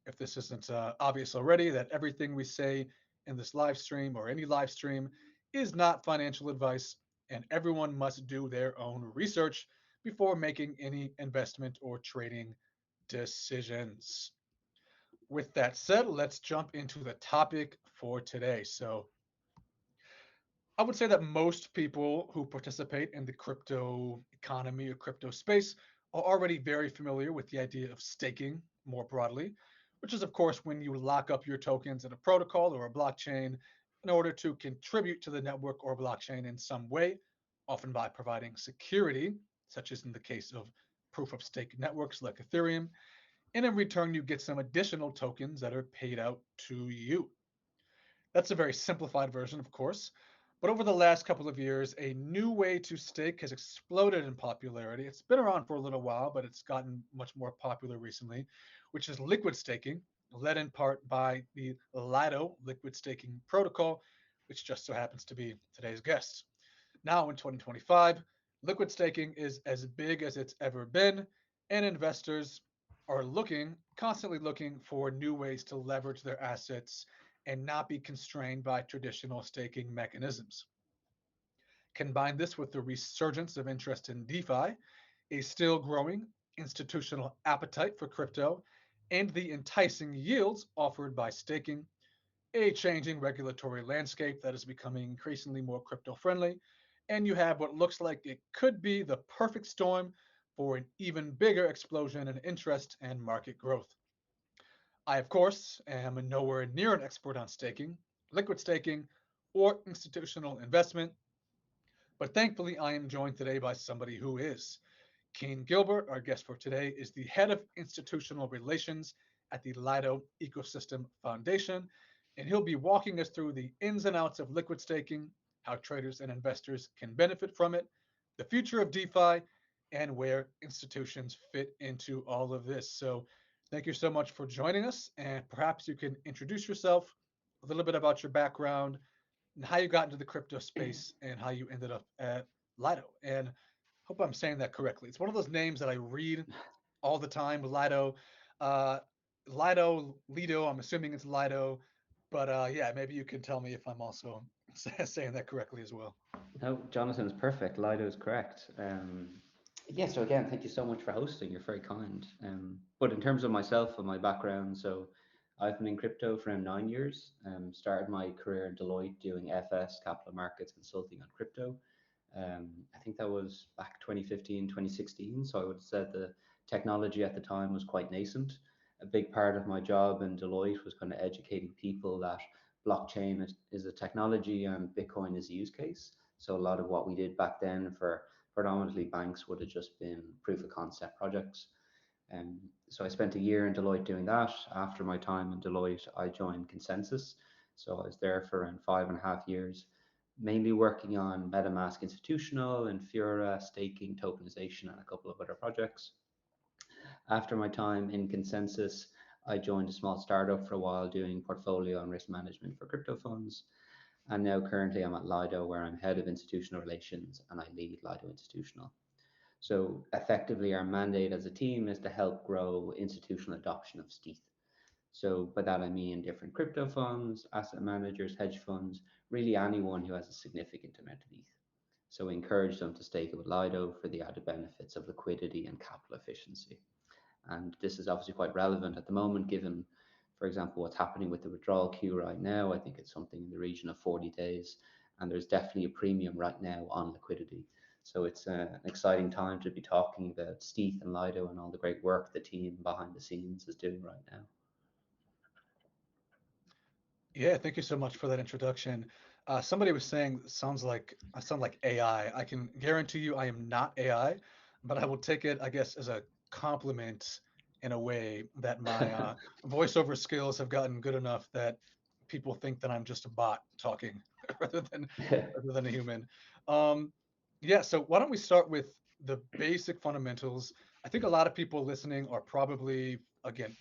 If this isn't obvious already, that everything we say in this live stream or any live stream is not financial advice, and everyone must do their own research before making any investment or trading decisions. With that said, let's jump into the topic for today. So, I would say that most people who participate in the crypto economy or crypto space are already very familiar with the idea of staking more broadly, which is, of course, when you lock up your tokens in a protocol or a blockchain in order to contribute to the network or blockchain in some way, often by providing security, such as in the case of proof of stake networks like Ethereum. And in return, you get some additional tokens that are paid out to you. That's a very simplified version, of course. But over the last couple of years, a new way to stake has exploded in popularity. It's been around for a little while, but it's gotten much more popular recently, which is liquid staking, led in part by the Lido liquid staking protocol, which just so happens to be today's guest. Now, in 2025, liquid staking is as big as it's ever been, and investors are constantly looking for new ways to leverage their assets and not be constrained by traditional staking mechanisms. Combine this with the resurgence of interest in DeFi, a still growing institutional appetite for crypto, and the enticing yields offered by staking, a changing regulatory landscape that is becoming increasingly more crypto friendly, and you have what looks like it could be the perfect storm for an even bigger explosion in interest and market growth. I, of course, am nowhere near an expert on staking, liquid staking, or institutional investment, but thankfully I am joined today by somebody who is. Keen Gilbert, our guest for today, is the head of institutional relations at the Lido Ecosystem Foundation, and he'll be walking us through the ins and outs of liquid staking, how traders and investors can benefit from it, the future of DeFi, and where institutions fit into all of this. So, thank you so much for joining us, and perhaps you can introduce yourself, a little bit about your background, and how you got into the crypto space, and how you ended up at Lido. And hope I'm saying that correctly. It's one of those names that I read all the time, Lido. Uh, Lido. I'm assuming it's Lido, but yeah, maybe you can tell me if I'm also saying that correctly as well. No, Jonathan is perfect. Lido is correct. Yeah, so again, thank you so much for hosting. You're very kind. But in terms of myself and my background, so I've been in crypto for around 9 years. Started my career in Deloitte doing FS, capital markets consulting on crypto. I think that was back 2015, 2016. So I would have said the technology at the time was quite nascent. A big part of my job in Deloitte was kind of educating people that blockchain is a technology and Bitcoin is a use case. So a lot of what we did back then for predominantly banks would have just been proof of concept projects. So I spent a year in Deloitte doing that. After my time in Deloitte, I joined Consensus. So I was there for around 5.5 years, mainly working on MetaMask Institutional, Infura, staking, tokenization, and a couple of other projects. After my time in Consensus, I joined a small startup for a while doing portfolio and risk management for crypto funds. And now currently I'm at Lido, where I'm head of institutional relations and I lead Lido Institutional. So effectively, our mandate as a team is to help grow institutional adoption of Steth. So by that I mean different crypto funds, asset managers, hedge funds, really anyone who has a significant amount of ETH. So we encourage them to stake it with Lido for the added benefits of liquidity and capital efficiency. And this is obviously quite relevant at the moment, given, for example, what's happening with the withdrawal queue right now. I think it's something in the region of 40 days, and there's definitely a premium right now on liquidity. So it's an exciting time to be talking about Steth and Lido and all the great work the team behind the scenes is doing right now. Yeah, thank you so much for that introduction. Somebody was saying sounds like I sound like AI. I can guarantee you I am not AI, but I will take it, I guess, as a compliment in a way that my voiceover skills have gotten good enough that people think that I'm just a bot talking rather than rather than a human. Um, yeah, so why don't we start with the basic fundamentals? I think a lot of people listening are probably, again,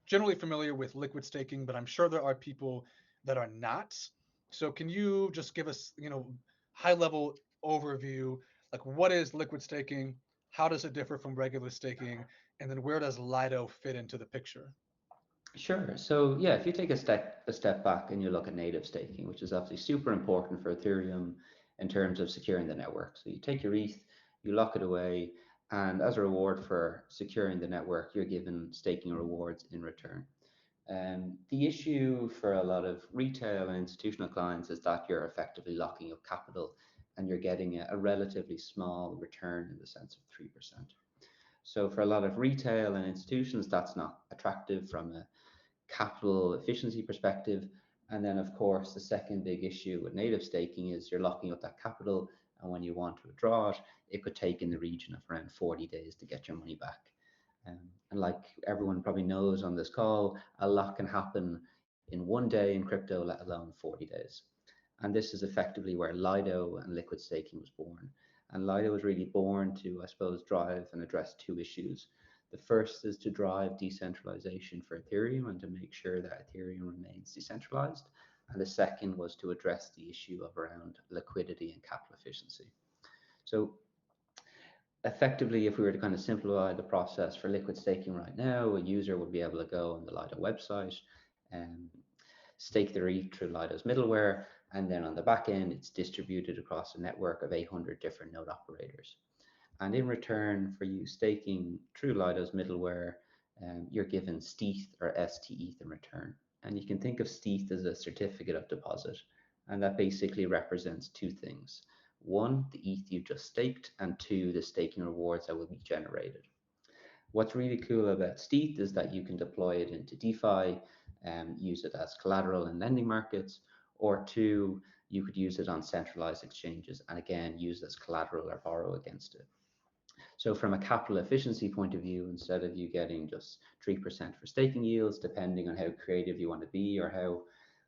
generally familiar with liquid staking, but I'm sure there are people that are not. So can you just give us, high level overview, like what is liquid staking? How does it differ from regular staking? And then where does Lido fit into the picture? Sure. So yeah, if you take a step back and you look at native staking, which is obviously super important for Ethereum in terms of securing the network. So you take your ETH, you lock it away, and as a reward for securing the network, you're given staking rewards in return. The issue for a lot of retail and institutional clients is that you're effectively locking up capital and you're getting a relatively small return in the sense of 3%. So for a lot of retail and institutions, that's not attractive from a capital efficiency perspective. And then, of course, the second big issue with native staking is you're locking up that capital. And when you want to withdraw it, it could take in the region of around 40 days to get your money back. And like everyone probably knows on this call, a lot can happen in one day in crypto, let alone 40 days. And this is effectively where Lido and liquid staking was born. And Lido was really born to, I suppose, drive and address two issues. The first is to drive decentralization for Ethereum and to make sure that Ethereum remains decentralized. And the second was to address the issue of around liquidity and capital efficiency. So effectively, if we were to kind of simplify the process for liquid staking right now, a user would be able to go on the Lido website and stake their ETH through Lido's middleware, and then on the back end, it's distributed across a network of 800 different node operators. And in return for you staking through Lido's middleware, you're given Steth or STETH in return. And you can think of Steth as a certificate of deposit, and that basically represents two things. One, the ETH you just staked, and two, the staking rewards that will be generated. What's really cool about Steth is that you can deploy it into DeFi, use it as collateral in lending markets, or two, you could use it on centralized exchanges and again use it as collateral or borrow against it. So from a capital efficiency point of view, instead of you getting just 3% for staking yields, depending on how creative you want to be or how,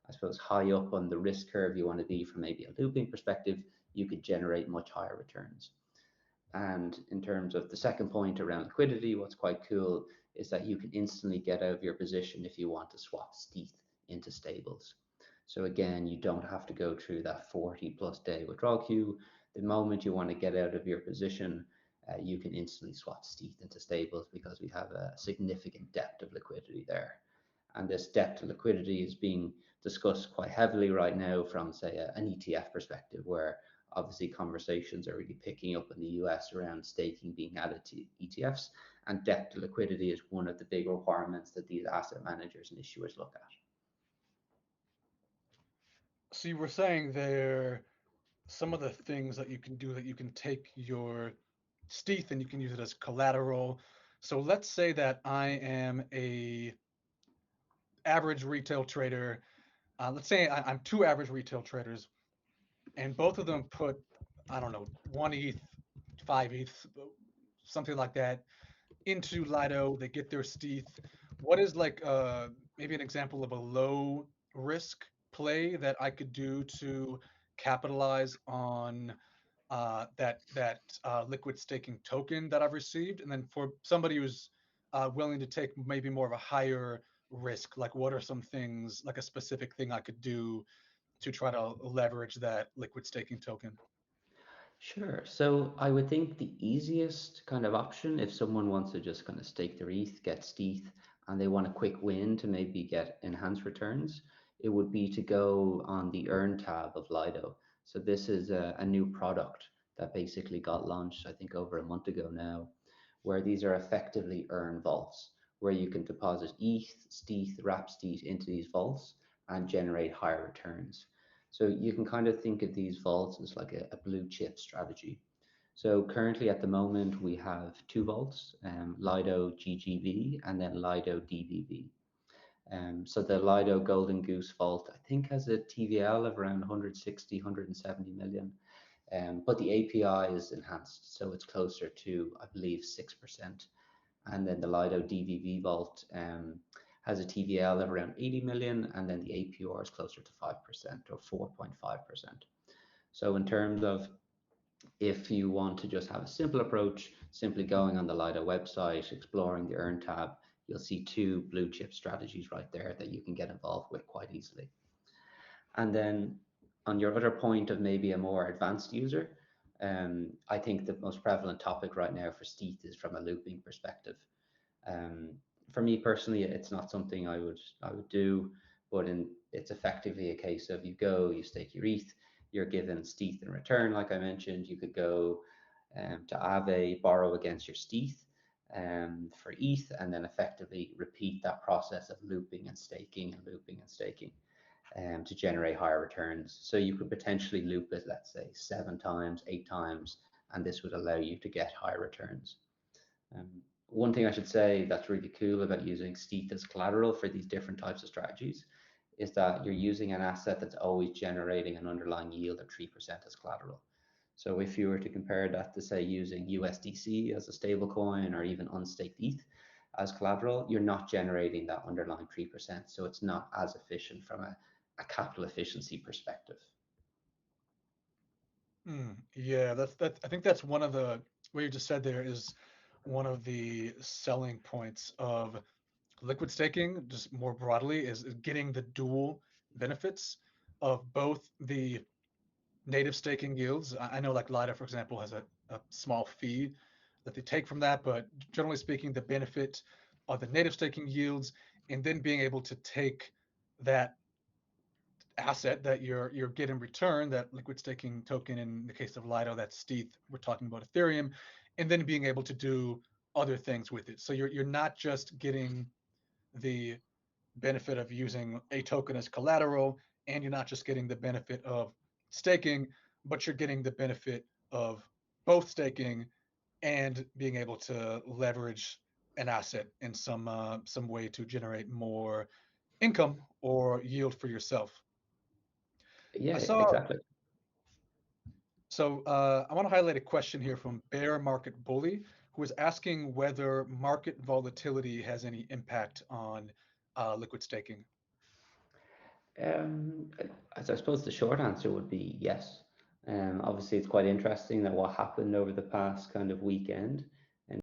I suppose, high up on the risk curve you want to be from maybe a looping perspective, you could generate much higher returns. And in terms of the second point around liquidity, what's quite cool is that you can instantly get out of your position if you want to swap Steth into stables. So again, you don't have to go through that 40 plus day withdrawal queue. The moment you want to get out of your position, you can instantly swap Steth into stables because we have a significant depth of liquidity there. And this debt to liquidity is being discussed quite heavily right now from, say, an ETF perspective, where obviously conversations are really picking up in the US around staking being added to ETFs, and debt to liquidity is one of the big requirements that these asset managers and issuers look at. So you were saying there some of the things that you can do, that you can take your stETH and you can use it as collateral. So let's say that I am a average retail trader. Let's say I'm two average retail traders, and both of them put, I don't know, one ETH, five ETH, something like that, into Lido. They get their stETH. What is like maybe an example of a low risk play that I could do to capitalize on that liquid staking token that I've received? And then for somebody who's willing to take maybe more of a higher risk, like what are some things, like a specific thing I could do to try to leverage that liquid staking token? Sure. So I would think the easiest kind of option, if someone wants to just kind of stake their ETH, get stETH, and they want a quick win to maybe get enhanced returns, it would be to go on the Earn tab of Lido. So this is a new product that basically got launched, I think, over a month ago now, where these are effectively Earn vaults, where you can deposit ETH, stETH, wrap stETH into these vaults and generate higher returns. So you can kind of think of these vaults as like a blue chip strategy. So currently at the moment we have two vaults, Lido GGV and then Lido DVV. So the Lido Golden Goose Vault, I think, has a TVL of around 160, 170 million. But the API is enhanced, so it's closer to, I believe, 6%. And then the Lido DVV Vault has a TVL of around 80 million, and then the APR is closer to 5% or 4.5%. So in terms of, if you want to just have a simple approach, simply going on the Lido website, exploring the Earn tab, you'll see two blue chip strategies right there that you can get involved with quite easily. And then on your other point of maybe a more advanced user, I think the most prevalent topic right now for stETH is from a looping perspective. Um, for me personally, it's not something I would do, but it's effectively a case of you stake your ETH, you're given stETH in return. Like I mentioned, you could go to Aave, borrow against your stETH for ETH, and then effectively repeat that process of looping and staking and looping and staking to generate higher returns. So you could potentially loop it, let's say, 7 times, 8 times, and this would allow you to get higher returns. Um, One thing I should say that's really cool about using stETH as collateral for these different types of strategies is that you're using an asset that's always generating an underlying yield of 3% as collateral. So if you were to compare that to, say, using USDC as a stable coin or even unstaked ETH as collateral, you're not generating that underlying 3%. So it's not as efficient from a capital efficiency perspective. Yeah, that. I think that's one of the, what you just said there is one of the selling points of liquid staking, just more broadly, is getting the dual benefits of both the native staking yields. I know like Lida, for example, has a small fee that they take from that, but generally speaking, the benefit of the native staking yields, and then being able to take that asset that you're getting return, that liquid staking token, in the case of Lido, that's stETH, we're talking about Ethereum, and then being able to do other things with it. So you're not just getting the benefit of using a token as collateral, and you're not just getting the benefit of staking, but you're getting the benefit of both staking and being able to leverage an asset in some way to generate more income or yield for yourself. I Yeah, saw exactly. So I want to highlight a question here from Bear Market Bully, who is asking whether market volatility has any impact on liquid staking. Um, I suppose the short answer would be yes. Obviously, it's quite interesting that what happened over the past kind of weekend.